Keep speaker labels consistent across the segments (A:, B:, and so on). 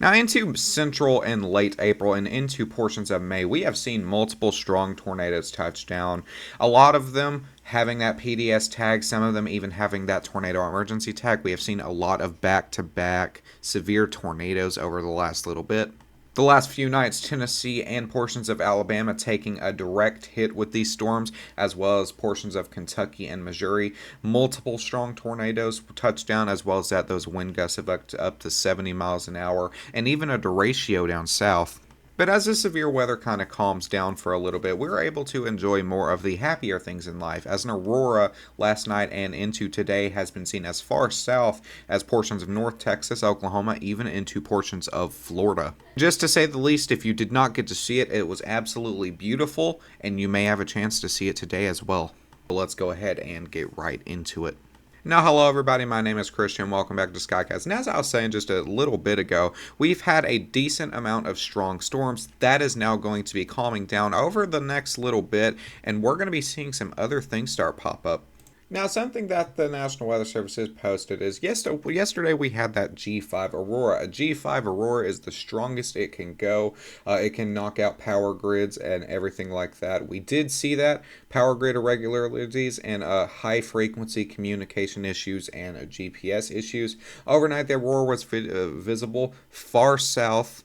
A: Now, into central and late April and into portions of May, we have seen multiple strong tornadoes touch down. A lot of them having that PDS tag, some of them even having that tornado emergency tag. We have seen a lot of back-to-back severe tornadoes over the last little bit. The last few nights, Tennessee and portions of Alabama taking a direct hit with these storms, as well as portions of Kentucky and Missouri. Multiple strong tornadoes touched down, as well as those wind gusts of up to 70 miles an hour, and even a derecho down south. But as the severe weather kind of calms down for a little bit, we're able to enjoy more of the happier things in life, as an aurora last night and into today has been seen as far south as portions of North Texas, Oklahoma, even into portions of Florida. Just to say the least, if you did not get to see it, it was absolutely beautiful, and you may have a chance to see it today as well. Let's go ahead and get right into it. Now, hello everybody, my name is Christian, welcome back to Skycast, and as I was saying just a little bit ago, we've had a decent amount of strong storms. That is now going to be calming down over the next little bit, and we're going to be seeing some other things start pop up. Now, something that the National Weather Service has posted is yesterday we had that G5 Aurora. A G5 Aurora is the strongest it can go. It can knock out power grids and everything like that. We did see that power grid irregularities and high frequency communication issues and GPS issues. Overnight, the Aurora was visible far south.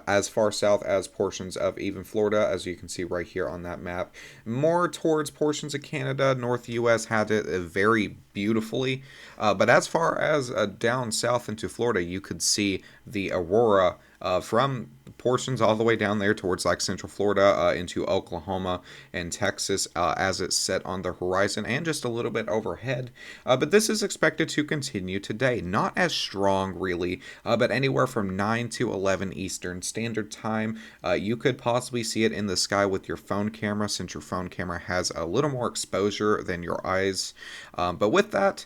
A: As far south as portions of even Florida, as you can see right here on that map. More towards portions of Canada, North US had it very beautifully. But as far as down south into Florida, you could see the aurora from portions all the way down there towards like central Florida into Oklahoma and Texas as it's set on the horizon and just a little bit overhead. But this is expected to continue today. Not as strong really, but anywhere from 9 to 11 Eastern Standard Time. You could possibly see it in the sky with your phone camera, since your phone camera has a little more exposure than your eyes. But with that,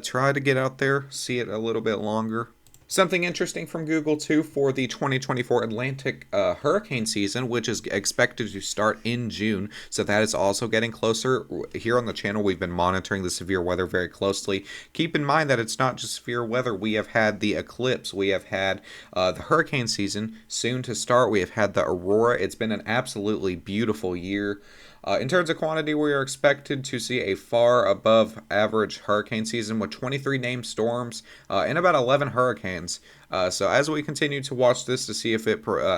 A: try to get out there, see it a little bit longer. Something interesting from Google, too, for the 2024 Atlantic hurricane season, which is expected to start in June. So that is also getting closer. Here on the channel, we've been monitoring the severe weather very closely. Keep in mind that it's not just severe weather. We have had the eclipse. We have had the hurricane season soon to start. We have had the aurora. It's been an absolutely beautiful year. In terms of quantity, we are expected to see a far above average hurricane season with 23 named storms and about 11 hurricanes. So as we continue to watch this to see if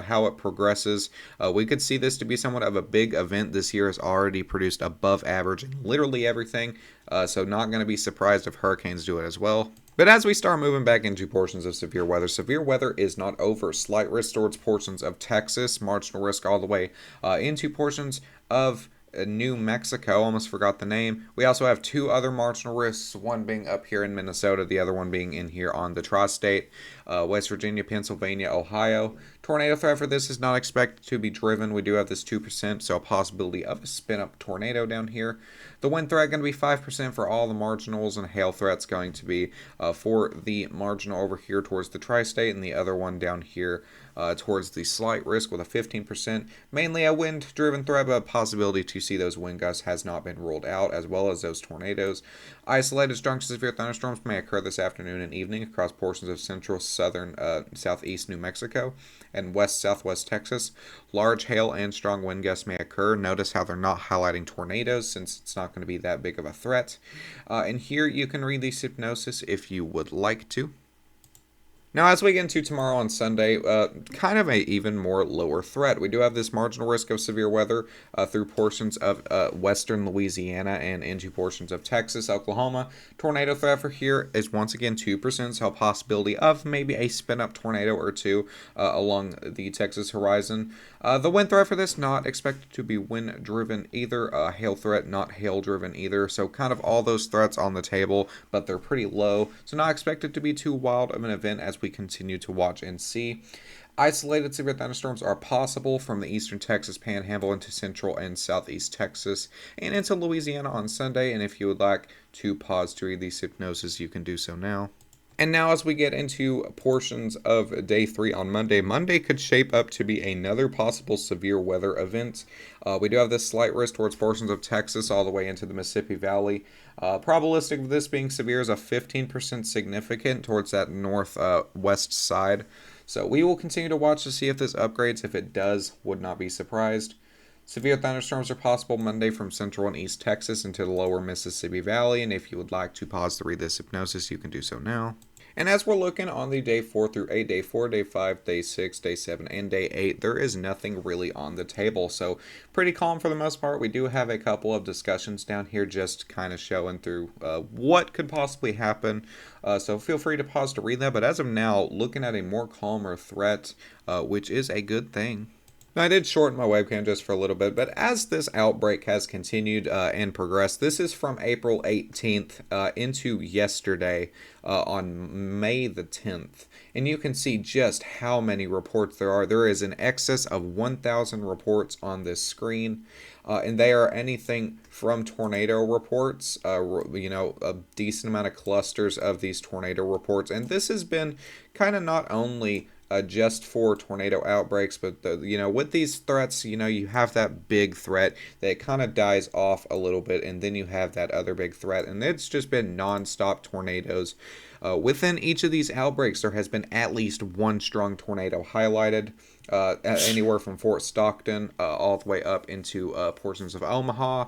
A: how it progresses, we could see this to be somewhat of a big event. This year has already produced above average in literally everything, so not going to be surprised if hurricanes do it as well. But as we start moving back into portions of severe weather is not over. Slight risk towards portions of Texas, marginal risk all the way into portions of New Mexico. Almost forgot the name. We also have two other marginal risks, one being up here in Minnesota, the other one being in here on the tri-state, West Virginia, Pennsylvania, Ohio. Tornado threat for this is not expected to be driven. We do have this 2%, so a possibility of a spin-up tornado down here. The wind threat going to be 5% for all the marginals, and hail threat's going to be for the marginal over here towards the tri-state, and the other one down here towards the slight risk with a 15%. Mainly a wind-driven threat, but a possibility to see those wind gusts has not been ruled out, as well as those tornadoes. Isolated strong to severe thunderstorms may occur this afternoon and evening across portions of central, southern, southeast New Mexico and west-southwest Texas. Large hail and strong wind gusts may occur. Notice how they're not highlighting tornadoes, since it's not going to be that big of a threat. And here you can read the hypnosis if you would like to. Now, as we get into tomorrow on Sunday, kind of a even more lower threat. We do have this marginal risk of severe weather through portions of western Louisiana and into portions of Texas, Oklahoma. Tornado threat for here is once again 2%, so a possibility of maybe a spin-up tornado or two along the Texas horizon. The wind threat for this, not expected to be wind-driven either. Hail threat, not hail-driven either. So kind of all those threats on the table, but they're pretty low. So not expected to be too wild of an event as we continue to watch and see. Isolated severe thunderstorms are possible from the eastern Texas panhandle into central and southeast Texas and into Louisiana on Sunday. And if you would like to pause to read these hypnosis, you can do so now. And now as we get into portions of day 3 on Monday, Monday could shape up to be another possible severe weather event. We do have this slight risk towards portions of Texas all the way into the Mississippi Valley. Probabilistic of this being severe is a 15% significant towards that northwest side. So we will continue to watch to see if this upgrades. If it does, would not be surprised. Severe thunderstorms are possible Monday from central and east Texas into the lower Mississippi Valley. And if you would like to pause to read this hypnosis, you can do so now. And as we're looking on the day 4 through 8, day 4, day 5, day 6, day 7, and day 8, there is nothing really on the table. So pretty calm for the most part. We do have a couple of discussions down here just kind of showing through what could possibly happen. So feel free to pause to read that. But as of now, looking at a more calmer threat, which is a good thing. Now, I did shorten my webcam just for a little bit, but as this outbreak has continued and progressed, this is from April 18th into yesterday on May the 10th. And you can see just how many reports there are. There is an excess of 1,000 reports on this screen. And they are anything from tornado reports, a decent amount of clusters of these tornado reports. And this has been kind of not only just for tornado outbreaks, but with these threats, you have that big threat that kind of dies off a little bit, and then you have that other big threat, and it's just been non-stop tornadoes. Within each of these outbreaks, there has been at least one strong tornado highlighted, anywhere from Fort Stockton all the way up into portions of Omaha,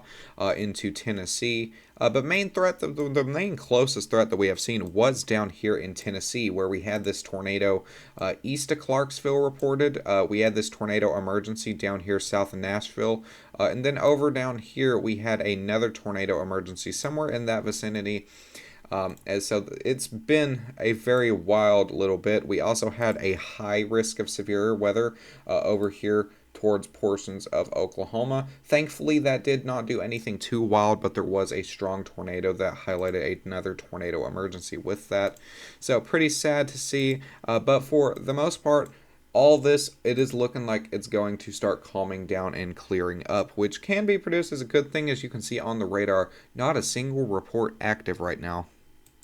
A: into Tennessee. But main threat, the main closest threat that we have seen was down here in Tennessee, where we had this tornado east of Clarksville reported. We had this tornado emergency down here south of Nashville. And then over down here, we had another tornado emergency somewhere in that vicinity. And so it's been a very wild little bit. We also had a high risk of severe weather over here towards portions of Oklahoma. Thankfully, that did not do anything too wild, but there was a strong tornado that highlighted another tornado emergency with that. So pretty sad to see, but for the most part, all this, it is looking like it's going to start calming down and clearing up, which can be produced as a good thing. As you can see on the radar, not a single report active right now.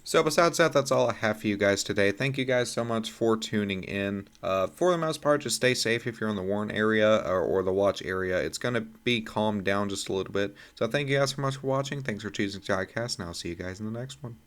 A: So besides that, that's all I have for you guys today. Thank you guys so much for tuning in. For the most part, just stay safe if you're in the Warren area or the Watch area. It's going to be calmed down just a little bit. So thank you guys so much for watching. Thanks for choosing Skycast, and I'll see you guys in the next one.